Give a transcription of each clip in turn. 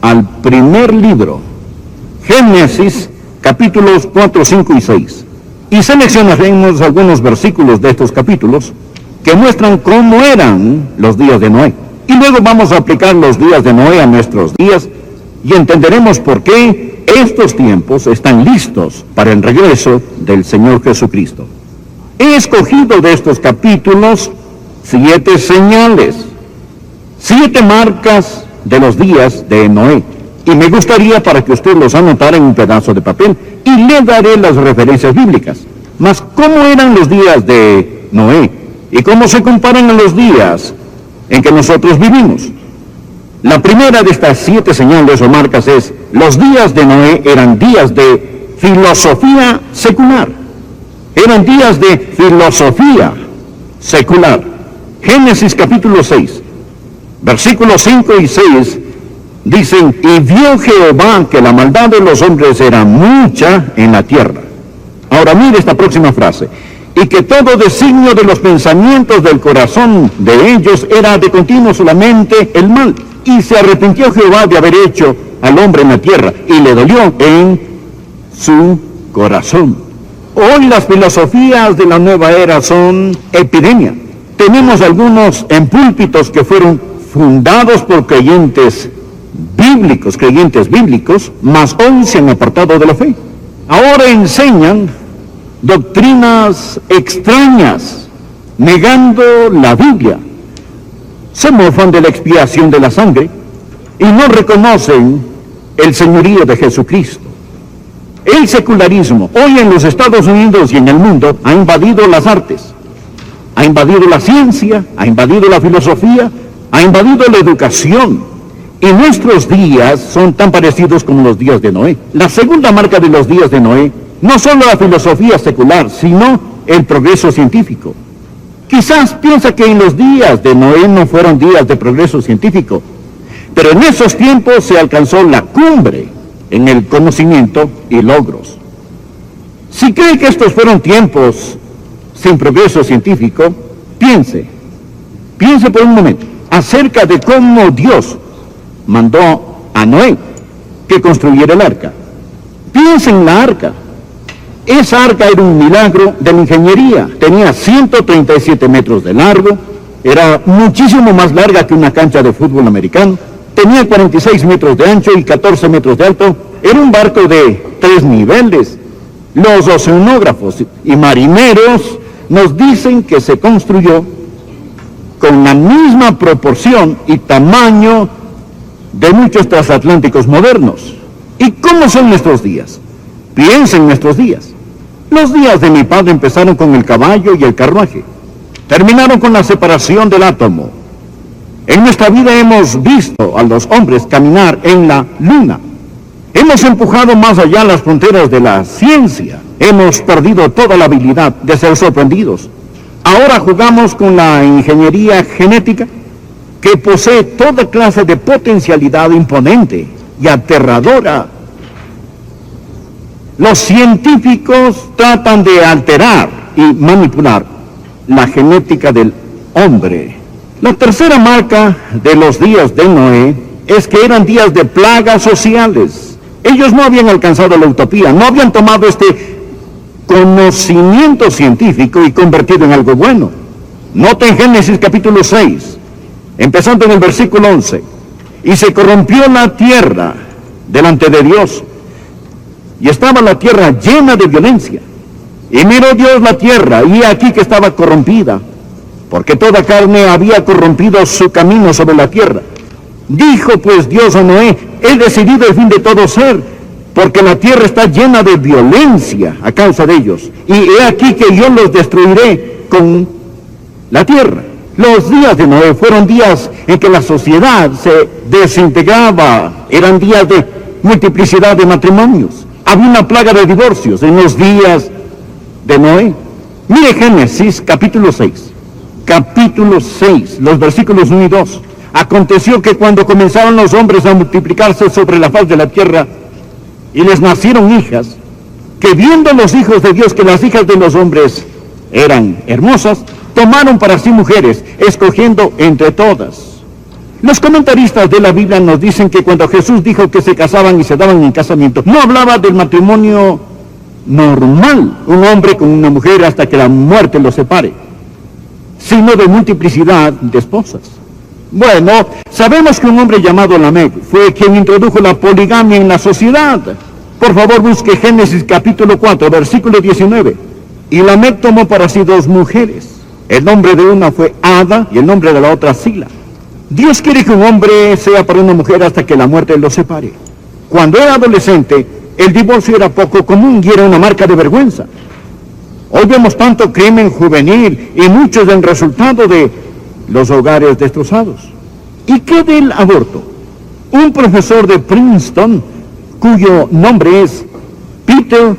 al primer libro, Génesis, capítulos 4, 5 y 6. Y seleccionaremos algunos versículos de estos capítulos que muestran cómo eran los días de Noé. Y luego vamos a aplicar los días de Noé a nuestros días y entenderemos por qué estos tiempos están listos para el regreso del Señor Jesucristo. He escogido de estos capítulos 7 señales, 7 marcas de los días de Noé. Y me gustaría para que usted los anotara en un pedazo de papel y le daré las referencias bíblicas. Mas, ¿cómo eran los días de Noé? ¿Y cómo se comparan a los días en que nosotros vivimos? La primera de estas 7 señales o marcas es: los días de Noé eran días de filosofía secular. Eran días de filosofía secular. Génesis capítulo 6, versículos 5 y 6 dicen: y vio Jehová que la maldad de los hombres era mucha en la tierra. Ahora mire esta próxima frase: y que todo designio de los pensamientos del corazón de ellos era de continuo solamente el mal. Y se arrepintió Jehová de haber hecho al hombre en la tierra, y le dolió en su corazón. Hoy las filosofías de la nueva era son epidemia. Tenemos algunos en púlpitos que fueron fundados por creyentes bíblicos, mas hoy se han apartado de la fe. Ahora enseñan doctrinas extrañas, negando la Biblia. Se mofan de la expiación de la sangre y no reconocen el señorío de Jesucristo. El secularismo hoy en los Estados Unidos y en el mundo ha invadido las artes, ha invadido la ciencia, ha invadido la filosofía, ha invadido la educación. Y nuestros días son tan parecidos como los días de Noé. La segunda marca de los días de Noé no solo la filosofía secular, sino el progreso científico. Quizás piensa que en los días de Noé no fueron días de progreso científico, pero en esos tiempos se alcanzó la cumbre en el conocimiento y logros. Si cree que estos fueron tiempos sin progreso científico, piense por un momento acerca de cómo Dios mandó a Noé que construyera el arca. Piense en la arca. Esa arca era un milagro de la ingeniería. Tenía 137 metros de largo, era muchísimo más larga que una cancha de fútbol americano, tenía 46 metros de ancho y 14 metros de alto. Era un barco de 3 niveles. Los oceanógrafos y marineros nos dicen que se construyó con la misma proporción y tamaño de muchos transatlánticos modernos. ¿Y cómo son nuestros días? Piensa en nuestros días. Los días de mi padre empezaron con el caballo y el carruaje. Terminaron con la separación del átomo. En nuestra vida hemos visto a los hombres caminar en la luna. Hemos empujado más allá las fronteras de la ciencia. Hemos perdido toda la habilidad de ser sorprendidos. Ahora jugamos con la ingeniería genética, que posee toda clase de potencialidad imponente y aterradora. Los científicos tratan de alterar y manipular la genética del hombre. La tercera marca de los días de Noé es que eran días de plagas sociales. Ellos no habían alcanzado la utopía, no habían tomado este conocimiento científico y convertido en algo bueno. Noten Génesis capítulo 6, empezando en el versículo 11. Y se corrompió la tierra delante de Dios, y estaba la tierra llena de violencia. Y miró Dios la tierra, y he aquí que estaba corrompida, porque toda carne había corrompido su camino sobre la tierra. Dijo pues Dios a Noé: he decidido el fin de todo ser, porque la tierra está llena de violencia a causa de ellos. Y he aquí que yo los destruiré con la tierra. Los días de Noé fueron días en que la sociedad se desintegraba. Eran días de multiplicidad de matrimonios. Había una plaga de divorcios en los días de Noé. Mire Génesis capítulo 6. Capítulo 6, los versículos 1 y 2. Aconteció que cuando comenzaron los hombres a multiplicarse sobre la faz de la tierra, y les nacieron hijas, que viendo los hijos de Dios que las hijas de los hombres eran hermosas, tomaron para sí mujeres, escogiendo entre todas Los comentaristas de la Biblia nos dicen que cuando Jesús dijo que se casaban y se daban en casamiento, no hablaba del matrimonio normal, un hombre con una mujer hasta que la muerte los separe, sino de multiplicidad de esposas. Bueno, sabemos que un hombre llamado Lamec fue quien introdujo la poligamia en la sociedad. Por favor, busque Génesis capítulo 4, versículo 19. Y Lamec tomó para sí 2 mujeres. El nombre de una fue Ada y el nombre de la otra Sila. Dios quiere que un hombre sea para una mujer hasta que la muerte los separe. Cuando era adolescente, el divorcio era poco común y era una marca de vergüenza. Hoy vemos tanto crimen juvenil y muchos del resultado de los hogares destrozados. ¿Y qué del aborto? Un profesor de Princeton, cuyo nombre es Peter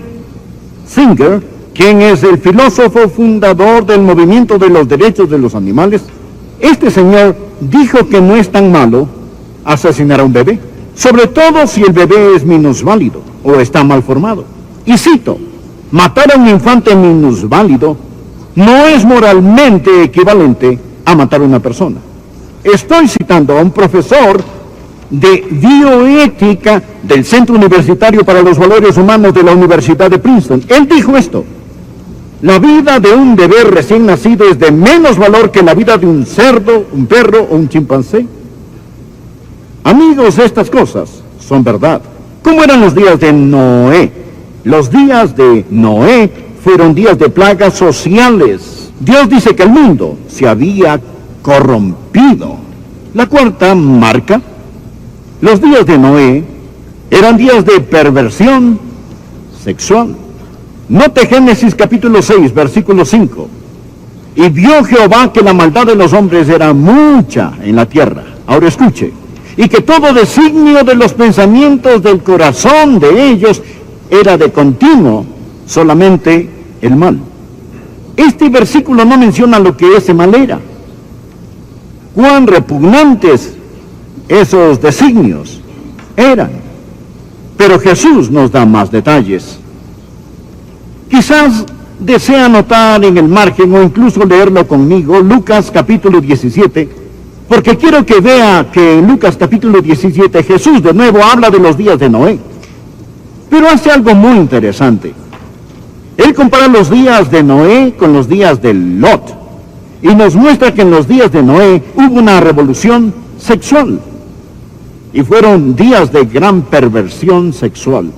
Singer, quien es el filósofo fundador del movimiento de los derechos de los animales, este señor dijo que no es tan malo asesinar a un bebé, sobre todo si el bebé es minusválido o está mal formado. Y cito, matar a un infante minusválido no es moralmente equivalente a matar a una persona. Estoy citando a un profesor de bioética del Centro Universitario para los Valores Humanos de la Universidad de Princeton. Él dijo esto: la vida de un bebé recién nacido es de menos valor que la vida de un cerdo, un perro o un chimpancé. Amigos, estas cosas son verdad. ¿Cómo eran los días de Noé? Los días de Noé fueron días de plagas sociales. Dios dice que el mundo se había corrompido. La cuarta marca, los días de Noé eran días de perversión sexual. Note Génesis capítulo 6, versículo 5. Y vio Jehová que la maldad de los hombres era mucha en la tierra. Ahora escuche. Y que todo designio de los pensamientos del corazón de ellos era de continuo solamente el mal. Este versículo no menciona lo que ese mal era. Cuán repugnantes esos designios eran. Pero Jesús nos da más detalles. Quizás desea anotar en el margen o incluso leerlo conmigo, Lucas capítulo 17, porque quiero que vea que en Lucas capítulo 17 Jesús de nuevo habla de los días de Noé. Pero hace algo muy interesante. Él compara los días de Noé con los días de Lot y nos muestra que en los días de Noé hubo una revolución sexual y fueron días de gran perversión sexual.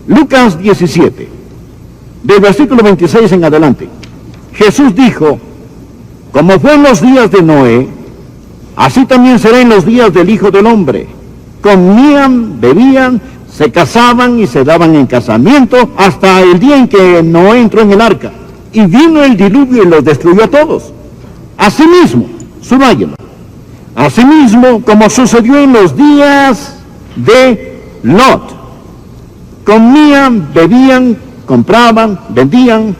Lucas 17. Del versículo 26 en adelante, Jesús dijo, como fue en los días de Noé, así también será en los días del Hijo del Hombre. Comían, bebían, se casaban y se daban en casamiento hasta el día en que Noé entró en el arca. Y vino el diluvio y los destruyó a todos. Asimismo, subrayelo, asimismo como sucedió en los días de Lot. Comían, bebían, compraban, vendían,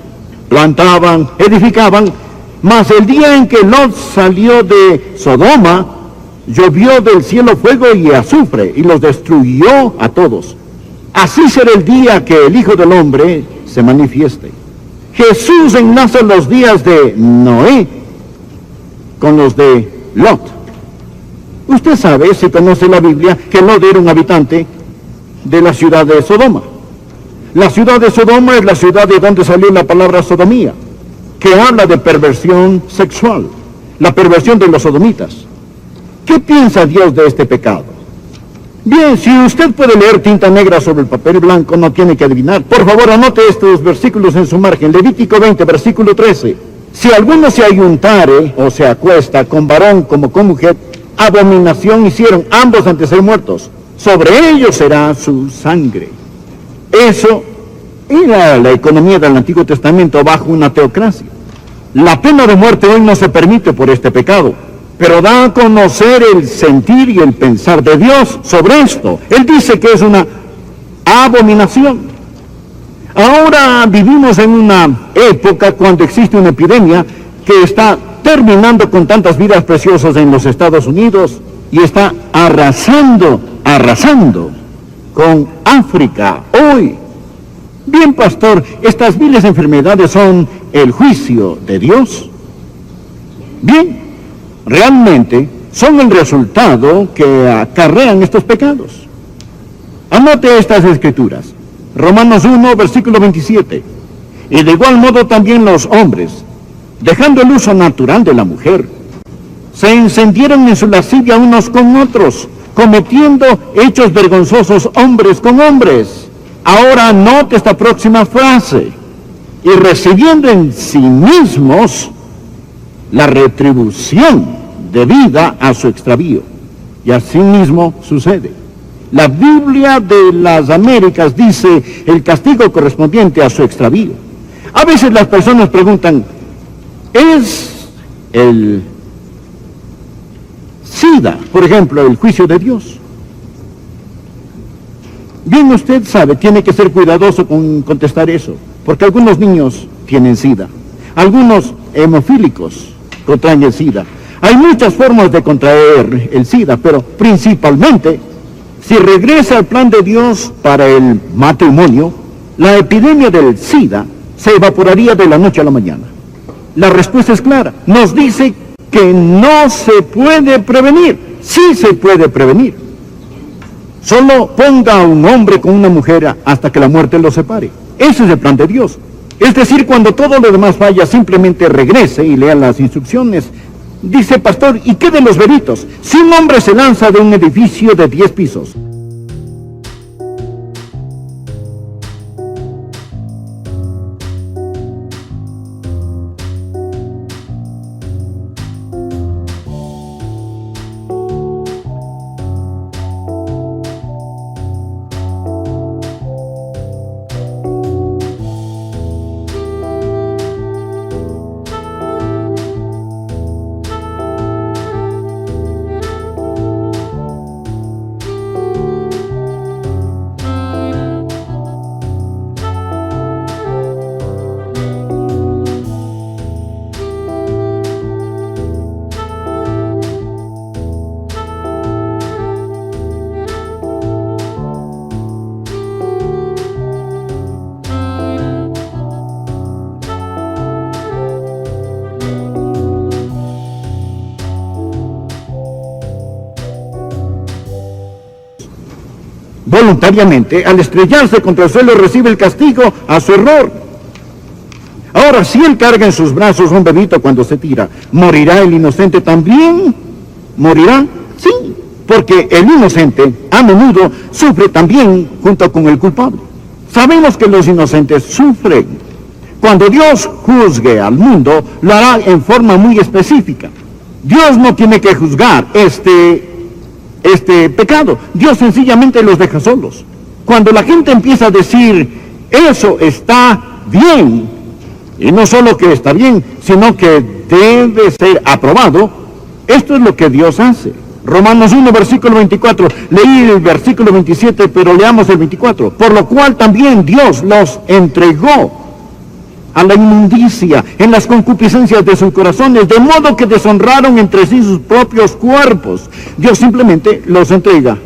plantaban, edificaban, mas el día en que Lot salió de Sodoma, llovió del cielo fuego y azufre, y los destruyó a todos. Así será el día que el Hijo del Hombre se manifieste. Jesús enlaza los días de Noé con los de Lot. Usted sabe, si conoce la Biblia, que Lot era un habitante de la ciudad de Sodoma. La ciudad de Sodoma es la ciudad de donde salió la palabra sodomía, que habla de perversión sexual, la perversión de los sodomitas. ¿Qué piensa Dios de este pecado? Bien, si usted puede leer tinta negra sobre el papel blanco, no tiene que adivinar. Por favor, anote estos versículos en su margen. Levítico 20, versículo 13. Si alguno se ayuntare o se acuesta con varón como con mujer, abominación hicieron ambos antes de ser muertos. Sobre ellos será su sangre. Eso era la economía del Antiguo Testamento bajo una teocracia. La pena de muerte hoy no se permite por este pecado, pero da a conocer el sentir y el pensar de Dios sobre esto. Él dice que es una abominación. Ahora vivimos en una época cuando existe una epidemia que está terminando con tantas vidas preciosas en los Estados Unidos y está arrasando con África hoy. Bien, pastor, ¿estas viles enfermedades son el juicio de Dios? Bien, realmente son el resultado que acarrean estos pecados. Anote estas escrituras. Romanos 1, versículo 27. Y de igual modo también los hombres, dejando el uso natural de la mujer, se encendieron en su lascivia unos con otros, cometiendo hechos vergonzosos hombres con hombres. Ahora note esta próxima frase. Y recibiendo en sí mismos la retribución debida a su extravío. Y así mismo sucede. La Biblia de las Américas dice el castigo correspondiente a su extravío. A veces las personas preguntan, ¿es el SIDA, por ejemplo, el juicio de Dios? Bien, usted sabe, tiene que ser cuidadoso con contestar eso, porque algunos niños tienen SIDA, algunos hemofílicos contraen el SIDA. Hay muchas formas de contraer el SIDA, pero principalmente, si regresa al plan de Dios para el matrimonio, la epidemia del SIDA se evaporaría de la noche a la mañana. La respuesta es clara. Nos dice que no se puede prevenir. Sí se puede prevenir. Solo ponga a un hombre con una mujer hasta que la muerte los separe. Ese es el plan de Dios. Es decir, cuando todo lo demás falla, simplemente regrese y lea las instrucciones. Dice, pastor, ¿y qué de los bebitos? Si un hombre se lanza de un edificio de 10 pisos, voluntariamente, al estrellarse contra el suelo, recibe el castigo a su error. Ahora, si él carga en sus brazos un bebito cuando se tira, ¿morirá el inocente también? ¿Morirá? Sí, porque el inocente a menudo sufre también junto con el culpable. Sabemos que los inocentes sufren. Cuando Dios juzgue al mundo, lo hará en forma muy específica. Dios no tiene que juzgar este pecado. Dios sencillamente los deja solos. Cuando la gente empieza a decir, eso está bien, y no solo que está bien, sino que debe ser aprobado, esto es lo que Dios hace. Romanos 1, versículo 24. Leí el versículo 27, pero leamos el 24. Por lo cual también Dios los entregó a la inmundicia en las concupiscencias de sus corazones, de modo que deshonraron entre sí sus propios cuerpos. Dios simplemente los entrega,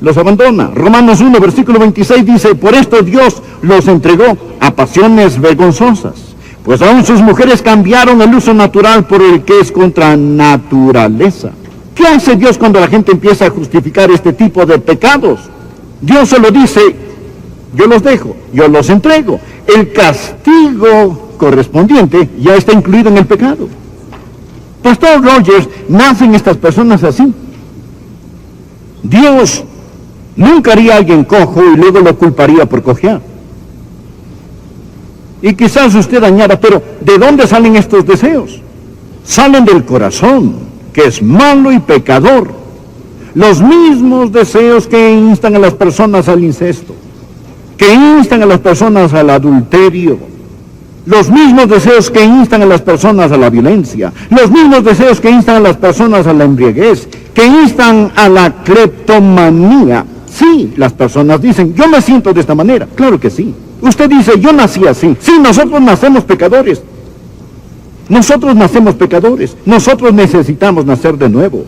los abandona. Romanos 1, versículo 26 dice, por esto Dios los entregó a pasiones vergonzosas, pues aún sus mujeres cambiaron el uso natural por el que es contra naturaleza. ¿Qué hace Dios cuando la gente empieza a justificar este tipo de pecados? Dios solo dice, yo los dejo, yo los entrego. El castigo correspondiente ya está incluido en el pecado. Pastor Rogers, ¿nacen estas personas así? Dios nunca haría a alguien cojo y luego lo culparía por cojear. Y quizás usted añada, pero ¿de dónde salen estos deseos? Salen del corazón, que es malo y pecador. Los mismos deseos que instan a las personas al incesto, que instan a las personas al adulterio, los mismos deseos que instan a las personas a la violencia, los mismos deseos que instan a las personas a la embriaguez, que instan a la cleptomanía. Sí, las personas dicen, yo me siento de esta manera. Claro que sí. Usted dice, yo nací así. Sí, nosotros nacemos pecadores. Nosotros nacemos pecadores. Nosotros necesitamos nacer de nuevo.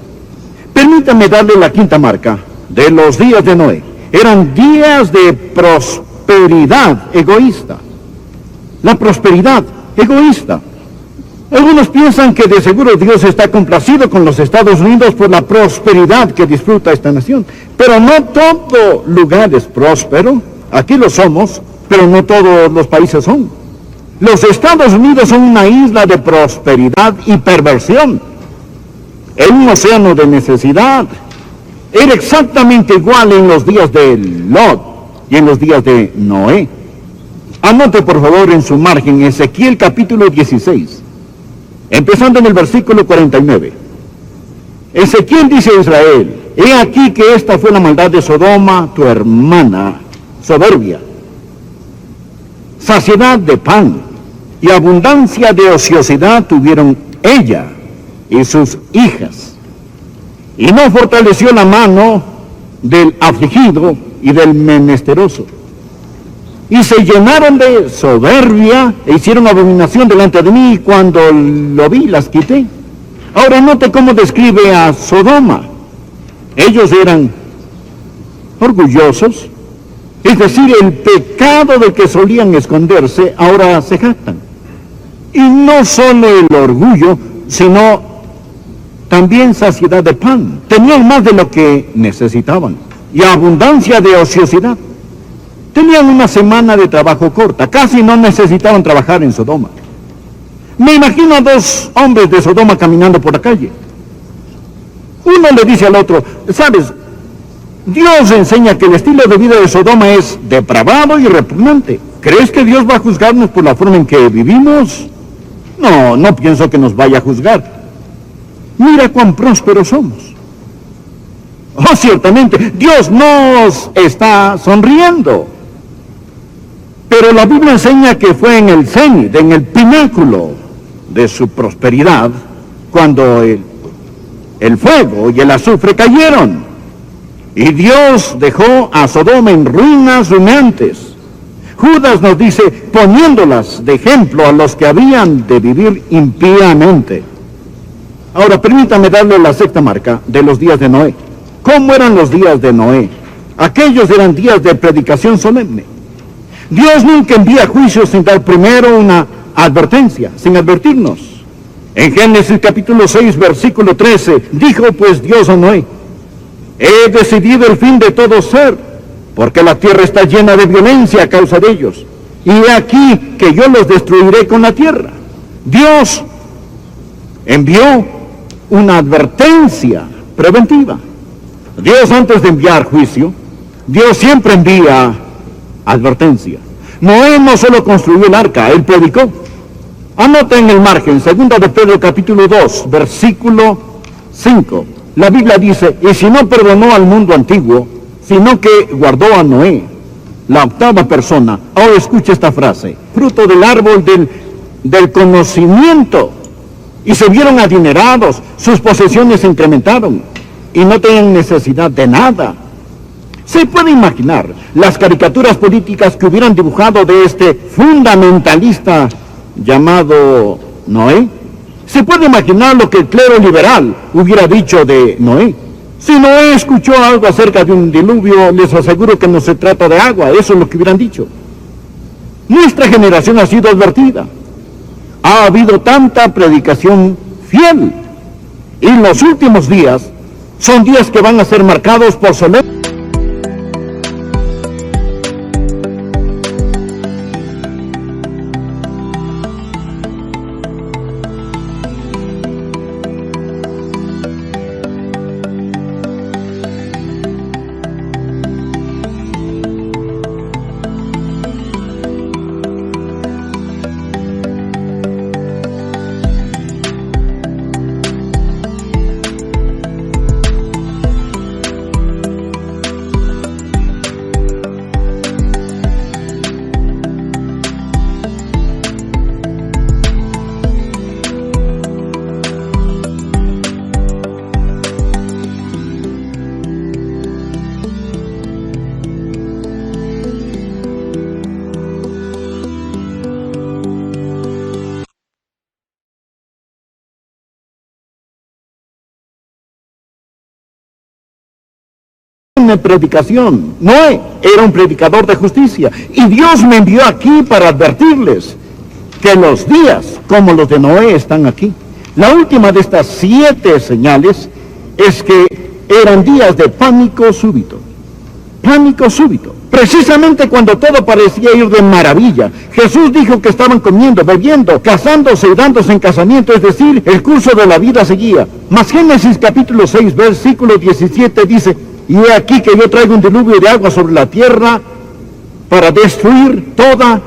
Permítame darle la quinta marca de los días de Noé. Eran días de prosperidad egoísta. La prosperidad egoísta. Algunos piensan que de seguro Dios está complacido con los Estados Unidos por la prosperidad que disfruta esta nación. Pero no todo lugar es próspero. Aquí lo somos, pero no todos los países son. Los Estados Unidos son una isla de prosperidad y perversión. Es un océano de necesidad. Era exactamente igual en los días de Lot y en los días de Noé. Anote por favor en su margen Ezequiel capítulo 16. Empezando en el versículo 49. Ezequiel dice a Israel: he aquí que esta fue la maldad de Sodoma, tu hermana, soberbia, saciedad de pan y abundancia de ociosidad tuvieron ella y sus hijas, y no fortaleció la mano del afligido y del menesteroso. Y se llenaron de soberbia e hicieron abominación delante de mí, y cuando lo vi las quité. Ahora note cómo describe a Sodoma. Ellos eran orgullosos, es decir, el pecado del que solían esconderse ahora se jactan. Y no solo el orgullo, sino también saciedad de pan. Tenían más de lo que necesitaban y abundancia de ociosidad. Tenían una semana de trabajo corta, casi no necesitaban trabajar en Sodoma. Me imagino a dos hombres de Sodoma caminando por la calle. Uno le dice al otro: ¿sabes? Dios enseña que el estilo de vida de Sodoma es depravado y repugnante. ¿Crees que Dios va a juzgarnos por la forma en que vivimos? No, no pienso que nos vaya a juzgar. Mira cuán prósperos somos. Oh, ciertamente, Dios nos está sonriendo. Pero la Biblia enseña que fue en el cenit, en el pináculo de su prosperidad, cuando el fuego y el azufre cayeron. Y Dios dejó a Sodoma en ruinas humeantes. Judas nos dice, poniéndolas de ejemplo a los que habían de vivir impíamente. Ahora, permítame darle la sexta marca de los días de Noé. ¿Cómo eran los días de Noé? Aquellos eran días de predicación solemne. Dios nunca envía juicios sin dar primero una advertencia, sin advertirnos. En Génesis capítulo 6, versículo 13, dijo pues Dios a Noé: he decidido el fin de todo ser, porque la tierra está llena de violencia a causa de ellos. Y he aquí que yo los destruiré con la tierra. Dios envió una advertencia preventiva. Dios, antes de enviar juicio, Dios siempre envía advertencia. Noé no solo construyó el arca, él predicó. Anota en el margen, 2 de Pedro capítulo 2, versículo 5. La Biblia dice: y si no perdonó al mundo antiguo, sino que guardó a Noé, la octava persona. Ahora escucha esta frase: fruto del árbol del conocimiento. Y se vieron adinerados, sus posesiones se incrementaron, y no tenían necesidad de nada. Se puede imaginar las caricaturas políticas que hubieran dibujado de este fundamentalista llamado Noé. Se puede imaginar lo que el clero liberal hubiera dicho de Noé. Si Noé escuchó algo acerca de un diluvio, les aseguro que no se trata de agua, eso es lo que hubieran dicho. Nuestra generación ha sido advertida. Ha habido tanta predicación fiel. Y los últimos días son días que van a ser marcados por solemne. Predicación. Noé era un predicador de justicia y Dios me envió aquí para advertirles que los días como los de Noé están aquí. La última de estas 7 señales es que eran días de pánico súbito. Pánico súbito. Precisamente cuando todo parecía ir de maravilla, Jesús dijo que estaban comiendo, bebiendo, casándose y dándose en casamiento, es decir, el curso de la vida seguía. Mas Génesis capítulo 6, versículo 17 dice, y he aquí que yo traigo un diluvio de agua sobre la tierra para destruir toda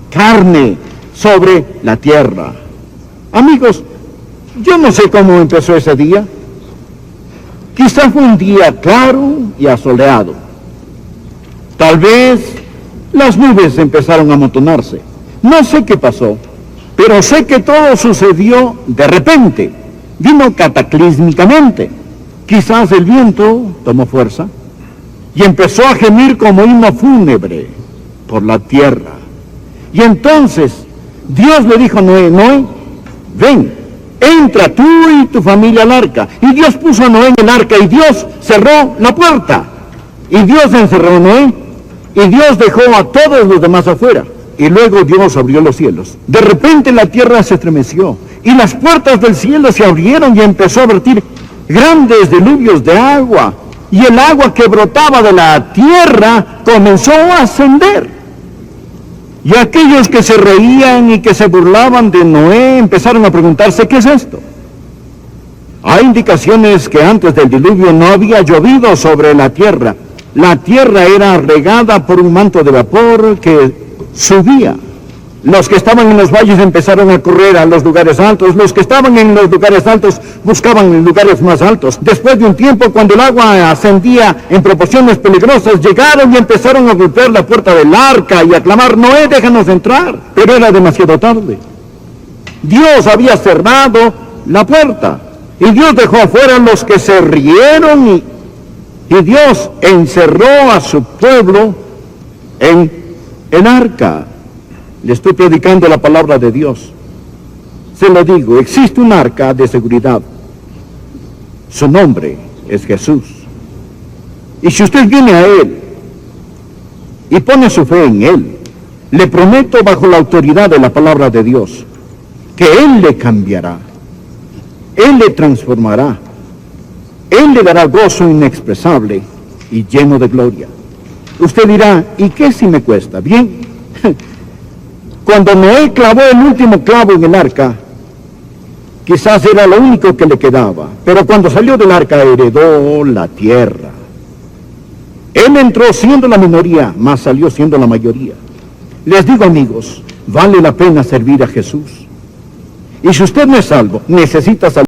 carne sobre la tierra. Amigos, yo no sé cómo empezó ese día. Quizás fue un día claro y asoleado. Tal vez las nubes empezaron a amontonarse. No sé qué pasó, pero sé que todo sucedió de repente. Vino cataclísmicamente. Quizás el viento tomó fuerza y empezó a gemir como himno fúnebre por la tierra. Y entonces Dios le dijo a Noé, Noé, ven, entra tú y tu familia al arca. Y Dios puso a Noé en el arca y Dios cerró la puerta. Y Dios encerró a Noé y Dios dejó a todos los demás afuera. Y luego Dios abrió los cielos. De repente la tierra se estremeció y las puertas del cielo se abrieron y empezó a vertir grandes diluvios de agua. Y el agua que brotaba de la tierra comenzó a ascender. Y aquellos que se reían y que se burlaban de Noé empezaron a preguntarse, ¿qué es esto? Hay indicaciones que antes del diluvio no había llovido sobre la tierra. La tierra era regada por un manto de vapor que subía. Los que estaban en los valles empezaron a correr a los lugares altos. Los que estaban en los lugares altos buscaban lugares más altos. Después de un tiempo, cuando el agua ascendía en proporciones peligrosas, llegaron y empezaron a golpear la puerta del arca y a clamar, Noé, déjanos entrar. Pero era demasiado tarde. Dios había cerrado la puerta. Y Dios dejó afuera a los que se rieron y Dios encerró a su pueblo en el arca. Le estoy predicando la palabra de Dios. Se lo digo, existe un arca de seguridad. Su nombre es Jesús. Y si usted viene a Él y pone su fe en Él, le prometo bajo la autoridad de la palabra de Dios, que Él le cambiará, Él le transformará, Él le dará gozo inexpresable y lleno de gloria. Usted dirá, ¿y qué si me cuesta? Bien, cuando Noé clavó el último clavo en el arca, quizás era lo único que le quedaba, pero cuando salió del arca heredó la tierra. Él entró siendo la minoría, mas salió siendo la mayoría. Les digo, amigos, vale la pena servir a Jesús. Y si usted no es salvo, necesita salvar.